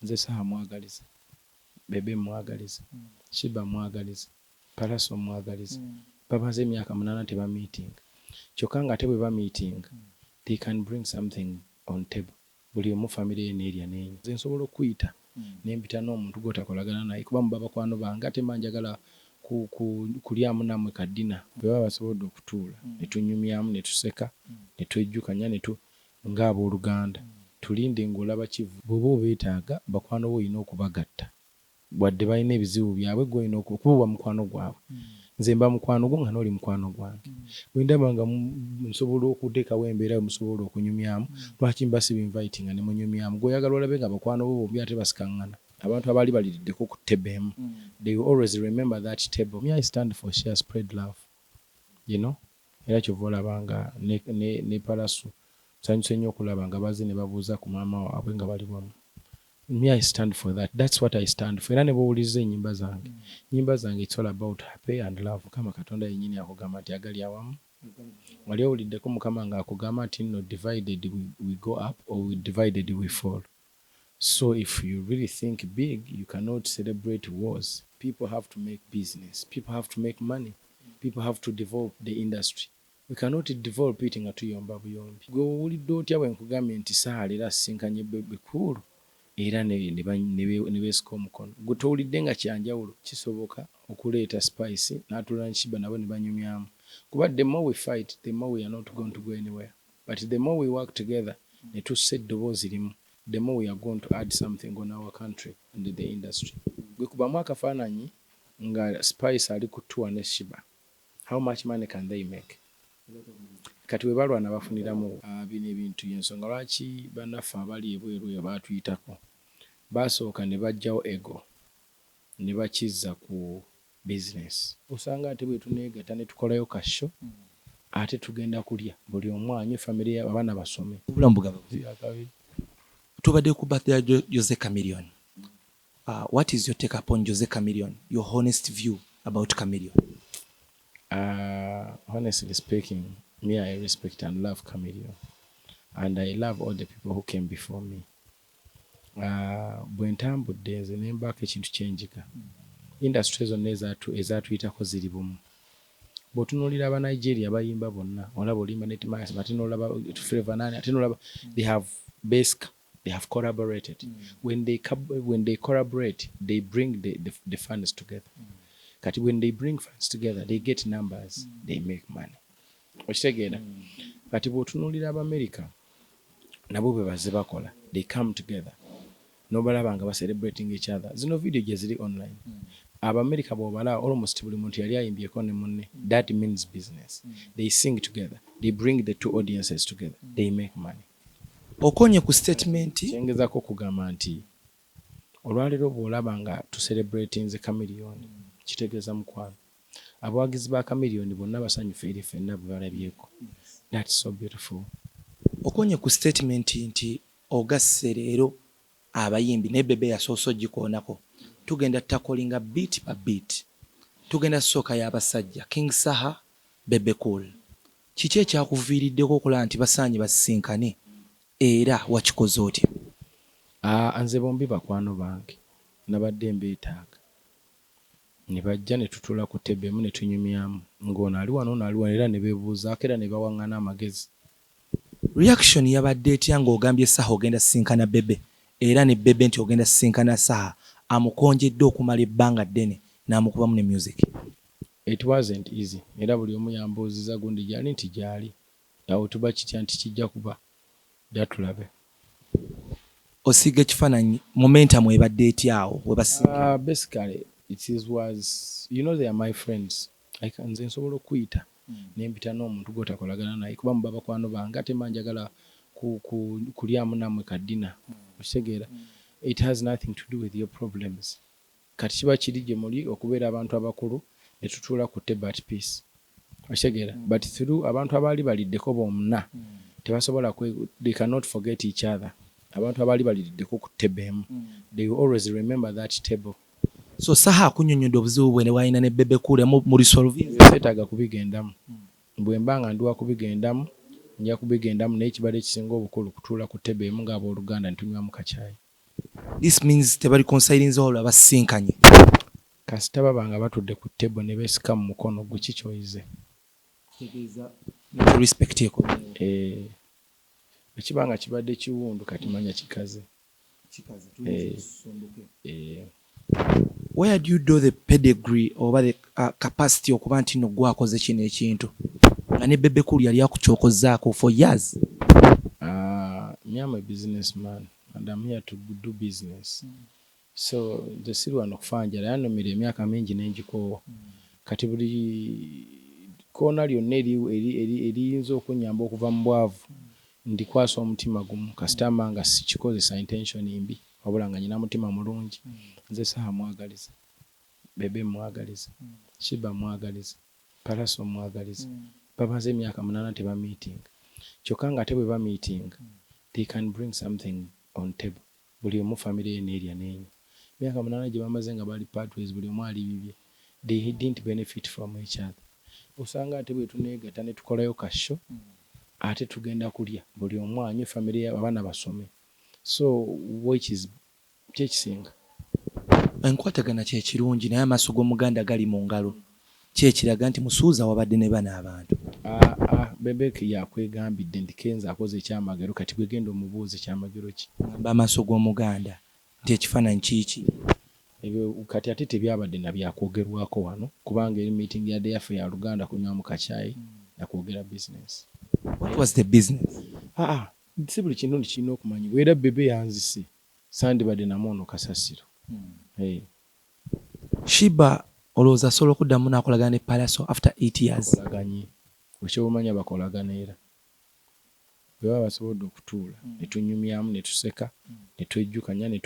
nze Saha mwagaliza, Bebe mwagaliza, Shiba mwagaliza, Palaso mwagaliza. Bamaze emyaka 8 teba meeting. Kyokka nga tebwe ba meeting, they can bring something on table. Buli omu family n'erya n'enywa. Nze nsobola okuyita n'empita n'omuntu gw'otakolagana naye kuba mu bakwano bange ate manjagala kulyamu namwe kaddina. Bwe baba basobodde okutuula ne tunyumyamu ne tuseka ne twejjukanya ng'abooluganda. Tulinde ng'olaba kivu. Bw'oba obeetaaga bakwano bo olina okubagatta. Wadde balina ebizibu byabwe gwe olina okuba mukwano gwabwe. Nze mba mukwano gwo nga n'oli mukwano gwange. Bwe ndaba nga nsobola okuteekawo embeera musobola okunyumyamu, lwaki mba si inviting ne munyumyamu? Gwe oyagala olabe nga bakwano bo bombi ate basikangana. Abantu abaali baliddeko ku ttebe emu. They will always remember that table. Me, I stand for share, spread love. You know? Era kyova olaba nga ne Palaso nsanyuse nnyo okulaba nga bazze ne babuuza ku maama waabwe nga bali wamu. Me, I stand for that. That's what I stand for. Era ne bawuliriza ennyimba zange. Ennyimba zange, it's all about happy and love. Mukama Katonda yennyini akugamba nti agali awamu. Wali owuliddeko Mukama nga akugamba nti no, divided we go up or divided we fall. So if you really think big, you cannot celebrate wars. People have to make business. People have to make money. People have to develop the industry. We cannot develop it nga tuyomba buyombi. Gwe owulidde otya bwe nkugambye nti Saha leero asisinkanye Bebe Cool era ne beesika omukono? Gwe towulidde nga kyanjawulo? Kisoboka okuleeta spice n'atula ne Shiba nabo ne banyumyamu. Kuba the more we fight, the more we are not going to go anywhere. But the more we work together, ne tussa eddoboozi limu, the more we are going to add something on our country and the industry. Gwe kubamu akafaananyi nga spice ali ku tour ne Shiba. How much money can they make? Kati we balwana bafuniramu bino ebintu y'ensonga lwaki bannaffe abali ebweru baatuyitako basooka ne bajjawo ego ne bakizza ku business. Osanga ate bwe tuneegata ne tukolayo kasho ate tugenda kulya buli omu anywe family abaana basome. Obulamu bugaba tubadde ku birthday ya Jose Chameleone. What is your take upon Jose Chameleone? Your honest view about Chameleone? Honestly speaking, me, I respect and love Chameleone. And I love all the people who came before me. Bwe ntambudde nze ne mbaako ekintu kyenjika. Industry zonna ezaatuyitako ziri bumu. Bw'otunuulira aba Nigeria bayimba bonna, olaba olimba ne Timas, ate n'olaba Flavour nani, ate n'olaba they have basic, they have collaborated. When they collaborate, they bring the fans together. Kati when they bring fans together, they get numbers, they make money. Okitegeera? Kati bw'otunuulira Abamerica nabo bwe bazze bakola, they come together. N'obalaba nga celebrating each other. Zino video gye ziri online. Abamerica bw'obalaba almost buli muntu yali ayimbyeko ne munne. That means business. They sing together. They bring the two audiences together. They make money. Okonye ku statement kyengezako kugamba nti olwaleero bw'olaba nga tucelebratinze Chameleone kitegeeza mukwano. Abawagizi ba Chameleone bonna basanyufu eri ffenna bwe balabyeko. That's so beautiful. Okonye ku statement nti ogasse leero abayimbi ne Bebe yasoose ogikoonako. Tugenda takolinga beat by beat. Tugenda sooka y'abasajja King Saha, Bebe Cool. Kiki ekyakuviiriddeko okulaba nti basaanye basisinkane era wakikoze otya? Nze bombi bakwano bange nabadde mbeetaaga. Ne bajja ne tutuula ku ttebe emu ne tunyumyamu. Ng'ono ali wano ono ali wano era ne beebuuzaako era ne bawaŋŋana amagezi. Reaction yabadde etya ng'ogambye Saha ogenda sisinkana Bebe era ne Bebe nti ogenda sisinkana Saha amukonjedde okumala ebbanga ddene n'amukubamu ne music? It wasn't easy. Era buli omu yambuuziza gundi gyali nti gyali. Awo tuba kitya nti kijja kuba. Jatulabe. Osiga ekifaananyi momentum ebadde etyawo we basinga? Basically, was, you know, they are my friends. Nze nsobola okuyita n'empita n'omuntu gw'otakolagana naye kuba muba bakwano bange ate mba njagala kulyamu namwe kaddina. Okitegeera? It has nothing to do with your problems. Kati kiba kiri gye muli okubeera abantu abakulu ne tutuula ku ttebe at peace. Okitegeera? But through abantu abaali baliddeko bonna tebasobola they cannot forget each other. Abantu abaali baliddeko ku ttebe emu. They will always remember that table. So Saha akunnyonnyodde obuzibu bwe ne wayina ne Bebe Cool mu resolve? Seetaaga kubigendamu. Bwe mba nga nduwa kubigendamu, nja kubigendamu naye ekibadde ekisinga obukulu kutuula ku ttebe emu ng'abooluganda ne tunywamu kacaayi. This means tebali consilinze olwo abasinkanye. Kasita babanga batudde ku table ne beesika mu mukono gwe kikyoyize. Respect yeko. Ekibanga kibadde kiwundu kati manya kikaze. Where do you do the pedigree or the capacity okuba nti no gwakoze kino ekintu? Nga ne Bebe Cool yali akuchokozaako for years. Me am a businessman and I'm here to do business. So the silwa nokufanjala yanomira emyaka mingi n'engikoowa. Kati buli koona lyonna eriyinza okunyamba okuva mu bwavu ndikwasa omutima gumu kasita nga sikikozesa intention mbi wabula nga nyina mutima mulungi. Nze Saha mwagaliza, Bebe mwagaliza, Shiba mwagaliza, Palaso mwagaliza. Bamaze emyaka 8 teba meeting. Kyokka nga ate bwe ba meeting, they can bring something on table. Buli omu family n'erya n'enywa. Emyaka 8 gye bamaze nga bali pathways buli omu ali bibye. They didn't benefit from each other. Usanga ate bwe tuneegata ne tukolayo kasho ate tugenda kulya buli omu anywe family y'abaana basome. So which is kyekisinga. Enkwatagana kye kirungi naye amaaso g'omuganda gali mu ngalo. Kyekiraga nti musuuza wabadde ne bana abantu. Bebe yakwegambidde nti Kenzo akoze ekyamagero kati gwe genda omubuuze ekyamagero ki. Amaaso g'omuganda nti ekifaananyi kiki. Ebyo kati ate tebyabadde na byakwogerwako wano kubanga eri meeting ya yaffe ya Luganda kunywa mu kacaayi yakwogera business. What was the business? Si buli kintu kirina okumanyibwa era Bebe yanzise sandibadde namono kasasiro. Shiba olowooza asobola okuddamu n'akolagana ne Palaso after 8 years. Bakolaganye okyobumanya bakolagana era bwe baba basobodde okutuula ne tunyumyamu ne tuseka ne twejjukanya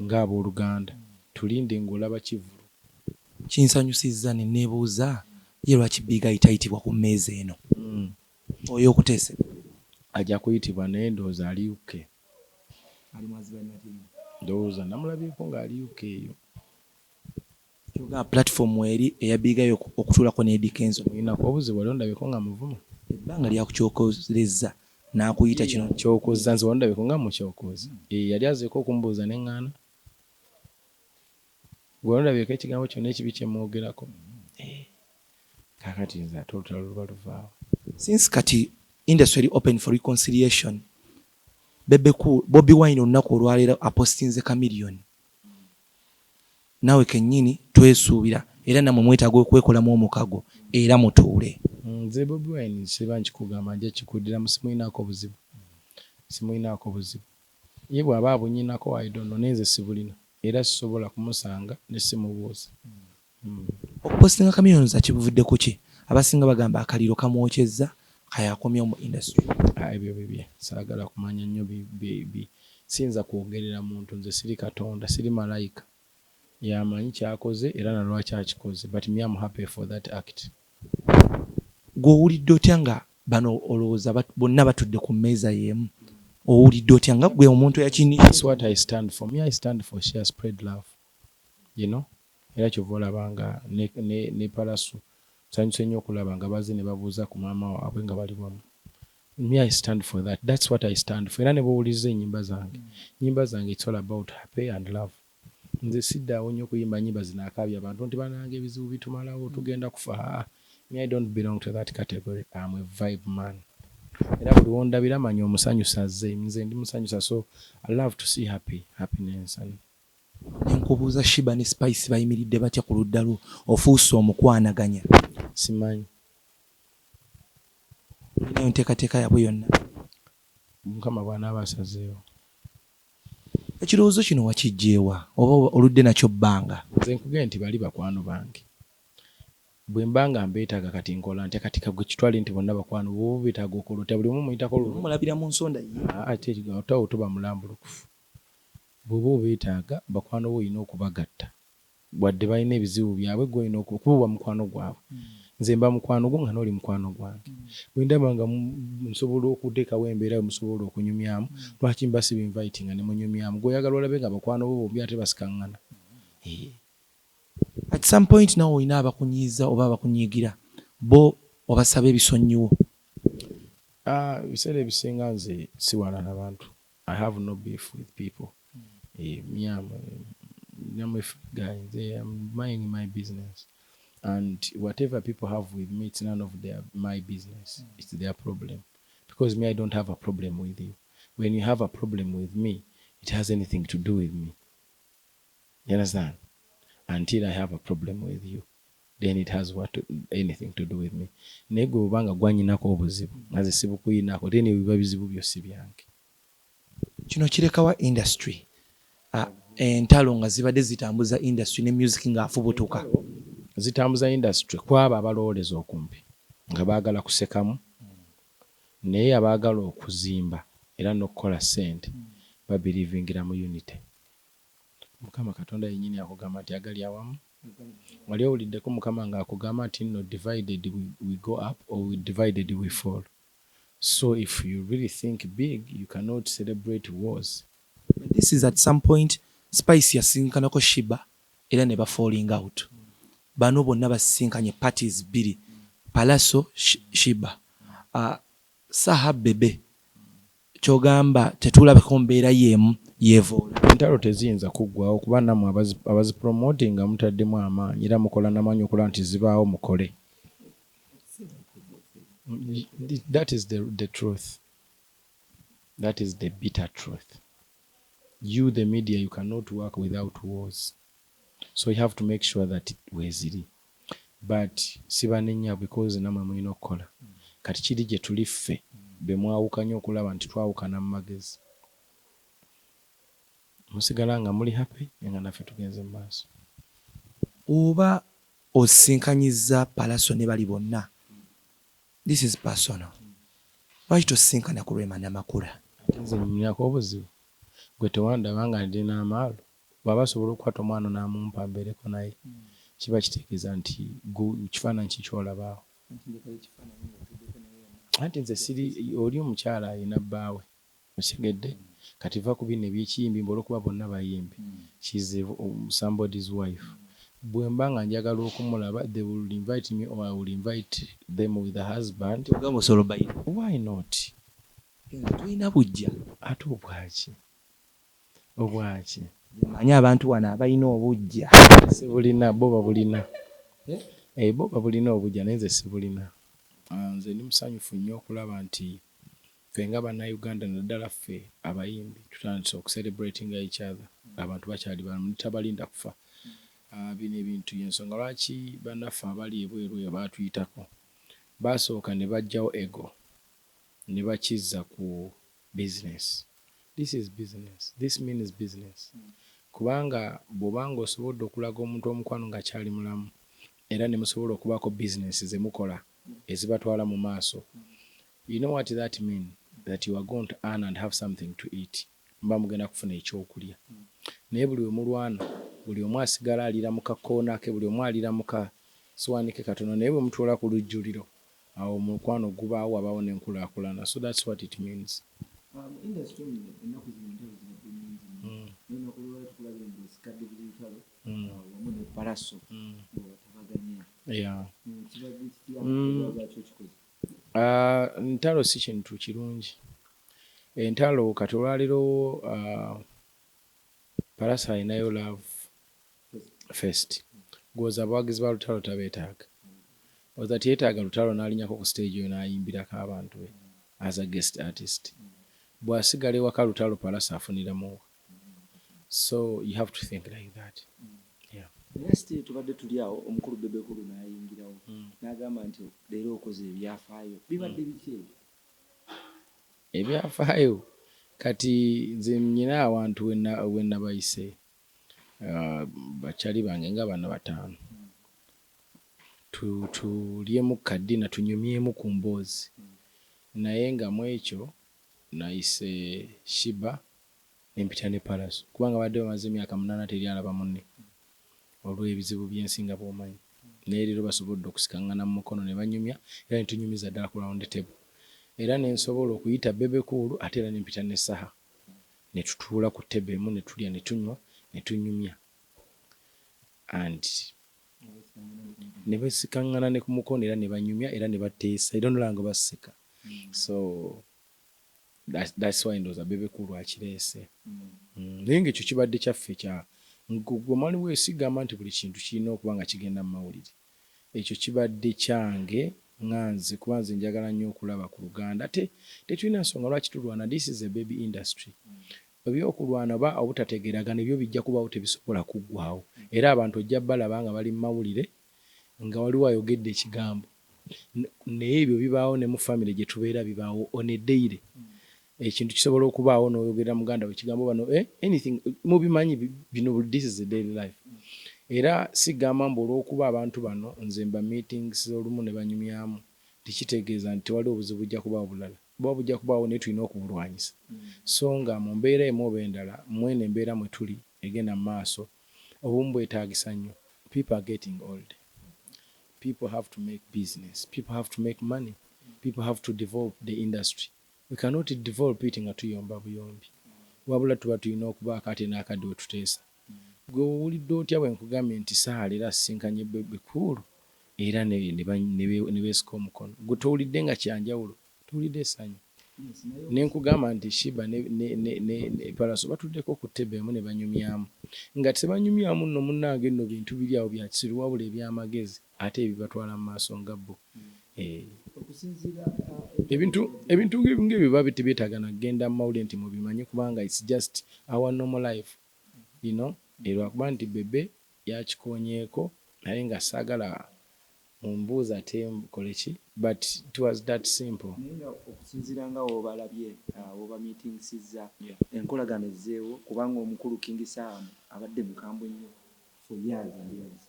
ng'abooluganda tulinde ng'olaba kivulu. Kinsanyusizza ne neebuuza ye lwaki Biga ayitayitibwa ku mmeeza eno. Oyo okuteese ajja kuyitibwa naye ndowooza ali UK. Ndowooza namulabyeko ng'ali UK eyo. Kyoga platform eri eya Biga okutuulako ne Eddy Kenzo. Ninaku obuzibu wali ondabeko nga muvuma. Ebbanga lyakukyokozezza n'akuyita kino kyokozza nze ondabeko nga mukyokozi. Yali azeeko okumbuuza ne ŋŋaana. Gwe ondabeko ekigambo kyonna ekibi kye mwogerako. Kakati nze ate olutalo luba luvaawo. Since kati industry eri open for reconciliation, Bebe Cool, Bobi Wine olunaku olwaleero apostinze kamiliyoni. Naawe kennyini twesuubira era namwe mwetaaga okwekolamu omukago era mutuule. Nze Bobi Wine siba nkikugamba nje kikuddiramu simuyinaako buzibu. Simuyinaako buzibu. Ye bw'aba abunyinako I don't know neze sibulina era sisobola kumusanga ne simubuuza. Okupostinga kamiliyoni za kibuvudde ku ki? Abasinga bagamba akaliro kamwokyezza kayakomya mu industry. Ebyo bibye saagala kumanya nnyo sinza kwogerera muntu nze siri Katonda siri malayika. Yamanyi kyakoze era na lwaki akikoze but me am happy for that act. Gw'owulidde otya nga bano olowooza bonna batudde ku mmeeza y'emu? Owulidde otya nga gwe omuntu yakini? That's what I stand for. Me I stand for share spread love. You know? Era kyova olabanga ne Palaso sanyuse nnyo okulaba nga bazze ne babuuza ku maama waabwe nga bali wamu. Me I stand for that. That's what I stand for. Era ne bawuliza ennyimba zange. Nnyimba zange it's all about happy and love. Nze siddaawo nnyo okuyimba nnyimba zinaakaabya abantu nti bananga ebizibu bitumalawo tugenda kufa. Me I don't belong to that category. I'm a vibe man. Era buli wondabira manya omusanyusa azze. Nze ndi musanyusa so I love to see happiness and nkubuuza Shiba ne Spice bayimiridde batya ku ludda lwo ofuuse omukwanaganya? Simanyi. Nayo nteekateeka yabwe yonna. Mukama bw'anaaba asazeewo. Ekirowoozo kino wakijjeewa oba oludde nakyo bbanga? Nze nkugende nti bali bakwano bange. Bwe mbanga mbeetaaga kati nkola nte kati kagwe kitwale nti bonna bakwano bo beetaaga okolota buli omu muyitako lulu. Mulabira mu nsonda ye. Ate otawo toba mulambulukufu. Bw'oba obeetaaga bakwano bo olina okubagatta. Wadde balina ebizibu byabwe gwe olina okuba mukwano gwabwe. Nze mba mukwano gwo nga n'oli mukwano gwange. Bwe ndaba nga nsobola okuteekawo embeera musobola okunyumyamu lwaki mba siba inviting ne munyumyamu gwe oyagala olabe nga bakwano bo bombi ate basikaŋŋana. At some point nawe olina abakunyiiza oba abakunyiigira bo obasaba ebisonyiwo. Ebiseera ebisinga nze siwaana n'abantu. I have no beef with people. I'm a free guy. I'm minding my business. And whatever people have with me, it's none of my business. It's their problem. Because me, I don't have a problem with you. When you have a problem with me, it has anything to do with me. You understand? Until I have a problem with you, then it has anything to do with me. Nego obanga gwanyinako obuzibu, naze sibukuyinako, then ebiba bizibu byosi byange. Kino kirekawa industry. Entalo nga zibadde zitambuza industry ne music nga afubutuka. Zitambuza industry kwaba abalooleza okumpi nga baagala kusekamu naye abaagala okuzimba era n'okukola ssente babirivingira mu unity. Mukama Katonda yennyini akugamba nti agali awamu. Wali owuliddeko Mukama ng'akugamba nti no divided we go up or we divided we fall. So if you really think big, you cannot celebrate wars. This is at some point Spice yasinkanako Shiba era ne ba falling out. Bano bonna basinkanye parties biri. Palaso Shiba. Saha Bebe. Kyogamba tetulabeko mbeera yemu yeevoola. Entalo teziyinza kuggwawo kuba nammwe abazipromoting nga mutaddemu amaanyi era mukola n'amaanyi okola nti zibaawo mukole. That is the truth. That is the bitter truth. You, the media, you cannot work without wars. So you have to make sure that weziri. But sibanenya because namwe mulina okukola. Kati kiri gye tuli ffe be mwawukanye okulaba nti twawukana mu magezi. Musigala nga muli happy nga naffe tugenze mu maaso. Oba osinkanyiza Palaso ne bali bonna. This is personal. Lwaki tosinkana ku Rema Namakula? Nze nyinako obuzibu. Gwe tewandaba nga ndina amaalo. Bw'aba asobola okukwata omwana n'amumpa mbeereko naye. Kiba kitegeeza nti kifaananyi kikyolabaawo. Anti nze siri oli omukyala ayina bbaawe. Osigedde kati va ku bino eby'ekiyimbi olw'okuba bonna bayimbi. She's somebody's wife. Bwe mba nga njagala okumulaba, they will invite me or I will invite them with a husband. Why not? Tulina bujja. Ate obwaki? Obwaki? Manyi abantu wano abalina obujja. Sibulina, bo babulina. Bo babulina obujja naye nze sibulina. Nze ndi musanyufu nnyo okulaba nti ffe nga bannayuganda naddala ffe abayimbi tutandise okucelebrating each other. Abantu bakyali balamu tabalinda kufa. Bino ebintu y'ensonga lwaki bannaffe abali ebweru baatuyitako baasooka ne bajjawo ego ne bakizza ku business. This is business. This means business. Kubanga bw'obanga osobodde okulaga omuntu omukwano nga kyali mulamu era ne musobola okubaako business ze mukola ezibatwala mu maaso. You know what that means? That you are going to earn and have something to eat. Mba mugenda kufuna ekyokulya. Naye buli we mulwana, buli omu asigala alira mu kakoona ke, buli omu alira mu kaswani ke katono, naye bwe mutuula ku lujjuliro, awo omukwano gubaawo wabaawo n'enkulaakulana. So that's what it means. Yeah. Ntalo si kintu kirungi. Entalo kati olwaliro Palaso ayinayo Love Fest. Gwoza abawagizi ba Lutalo tabeetaaga. Oza teetaaga Lutalo n'alinyako ku stage eyo n'ayimbirako abantu be as a guest artist. Bw'asigala ewaka Lutalo Palaso afuniramu. So you have to think like that. Yeah. Next tubadde tuli awo omukulu Bebe kulu n'ayingirawo. N'agamba nti leero okoze ebyafaayo. Bibadde biki ebyo? Ebyafaayo kati nze nnyina abantu we nabayise bakyali bange nga bana bataano. Tulyemu kaddina tunyumyemu ku mboozi. Naye nga mu ekyo nayise Shiba empita ne Palaso kubanga badde bamaze emyaka 8 teri alaba munne olw'ebizibu by'ensinga bw'omanyi. Naye leero basobodde okusikangana mu mukono ne banyumya era ne tunyumiza ddala ku round table. Era ne nsobola okuyita Bebe Kulu ate era ne mpita ne Saha. Ne tutuula ku ttebe emu ne tulya ne tunywa ne tunyumya. And ne basikangana ne ku mukono era ne banyumya era ne bateesa era n'olanga baseka. So that's why ndoza Bebe Kulu akireese. naye ng'ekyo kibadde kyaffe kya gwe mwali weesigama nti buli kintu kirina okuba nga kigenda mu mawulire. Ekyo kibadde kyange nganze kuba nze njagala nnyo okulaba ku Luganda. Ate tetulina nsonga lwaki tulwana. This is a baby industry. Ebyokulwana oba obutategeeragana ebyo bijja kubaawo, tebisobola kuggwaawo. Era abantu ojja balaba nga bali mu mawulire nga waliwo ayogedde ekigambo. Naye ebyo bibaawo ne mu famire gye tubeera, bibaawo on a daily. Ekintu kisobola okubaawo n'oyogerera muganda we ekigambo bano anything mubimanyi bino, this is a daily life. Era sigamba mbu olw'okuba abantu bano nze mba meetings olumu ne banyumyamu tikitegeeza nti tewali obuzibu bujja kubaawo bulala. Buba bujja kubaawo naye tulina okubulwanyisa. So nga mu mbeera emu oba endala, mwene embeera mwe tuli egenda mu maaso, obumu bwetaagisa nnyo. People are getting old. People have to make business. People have to make money. People have to develop the industry. We cannot develop it nga tuyomba buyombi. Wabula tuba tulina okuba akati n'akadde we tuteesa. Gwe owulidde otya bwe nkugambye nti Saha leero asisinkanye Bebe Cool era ne beesika omukono? Gwe towulidde nga kyanjawulo, towulidde essanyu. Ne nkugamba nti Shiba ne Palaso batuddeko ku ttebe emu ne banyumyamu. Nga tebanyumyamu nno munnange nno bintu biri awo bya kisiru wabula eby'amagezi ate ebibatwala mu maaso nga bo. Ebintu ng'ebyo biba tebyetaagana kugenda mu mawulire nti mubimanyi kubanga it's just our normal life. You know? Lwakuba nti Bebe yakikoonyeeko naye nga saagala mumbuuza ate mukole ki, but it was that simple. Okusinziira nga wobalabye woba meetingsizza enkolagana ezzeewo kubanga omukulu King Saha abadde mukambwe nnyo for years and years.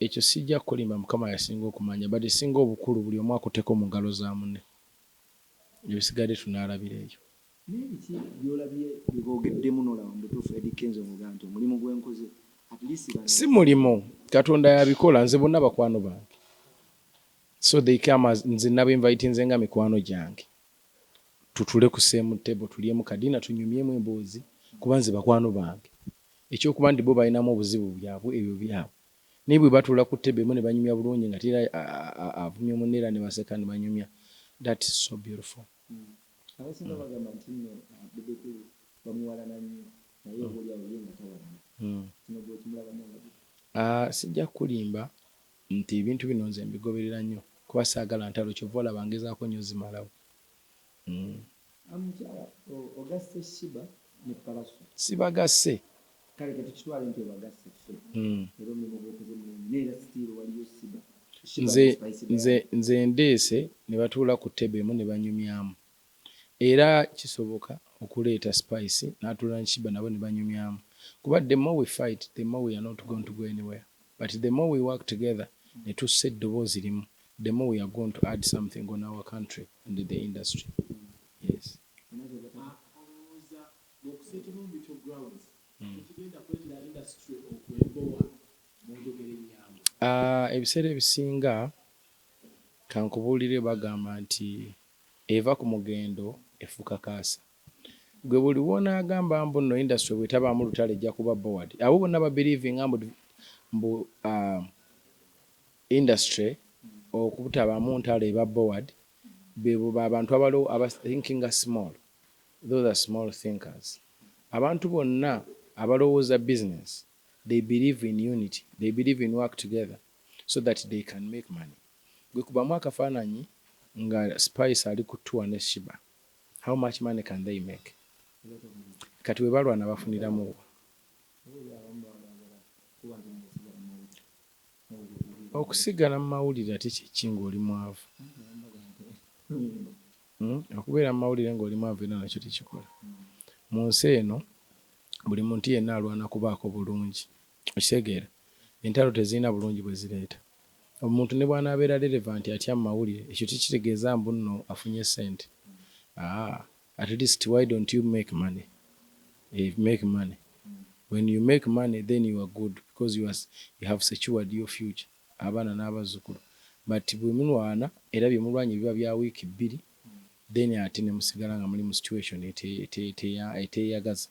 Ekyo sijja kulimba, Mukama yasinga okumanya, but esinga obukulu buli omu akutteko mu ngalo za munne. Ebisigadde tunaalabira eyo. N'ebiki byolabye byeboogeddemu n'olaba mutuufu Eddy Kenzo Abataganyiza nti omulimu gwenkoze at least si mulimu, Katonda yabikola, nze bonna bakwano bange. So they come as nze nabo invitinze nga mikwano gyange. Tutule ku same table, tulyemu kadina, tunyumyemu emboozi kuba nze bakwano bange. Ekyokuba nti bo balinamu obuzibu byabwe ebyo byabwe. Naye bwe batuula ku ttebe emu ne banyumya bulungi nga tera avumya munneera ne baseka ne banyumya. That is so beautiful. Abasinga bagamba nti nno Bebe Cool bamuwalana nnyo naye obuli awo ye nga tawalana. Kino gwe kimulabamu nga sijja kulimba nti ebintu bino nze mbigoberera nnyo kuba saagala ntalo, kyova olaba ngezaako nnyo zimalawo. Amukyala ogasse Shiba ne Palaso. Sibagasse. Kale ke tukitwale nti obagasse ffe. Era omulimu gwokoze mulungi neera sitiiru waliyo Shiba. Nze ndeese ne batuula ku ttebe emu ne banyumyamu. Era kisoboka okuleeta spice n'atuula ne Shiba nabo ne banyumyamu. Kuba the more we fight, the more we are not going to go anywhere. But the more we work together, ne tussa eddoboozi limu, the more we are going to add something on our country and the industry. Yes. Ebiseera ebisinga kankubuulire bagamba nti eva ku mugendo efuuka kaasa. Gwe buli w'onaagamba mbu nno industry bw'etabaamu lutalo ejja kuba board. Abo bonna babelievinga mbu industry okubutabaamu ntalo eba board, bebo abantu aba thinking small. Those are small thinkers. Abantu bonna abalowooza business, they believe in unity, they believe in work together so that they can make money. Gwe kubamu akafaananyi nga Spice ali ku tour ne Shiba, how much money can they make? Kati we balwana bafuniramu. Okusigala mu mawulire ate kiki ng'oli mwavu? Okubeera mu mawulire ng'oli mwavu era nakyo tekikola. Mu nsi eno buli muntu yenna alwana kubaako bulungi. Okitegeera? Entalo tezirina bulungi bwe zireeta. Omuntu ne bw'anaabeera relevant atya mu mawulire, ekyo tikitegeeza mbu nno afunye ssente. At least why don't you make money? Make money. When you make money, then you are good because you have secured your future. Abaana n'abazzukulu. But bwe mulwana era bye mulwanye biba bya wiiki bbiri, then ate ne musigala nga muli mu situation eteeyagaza.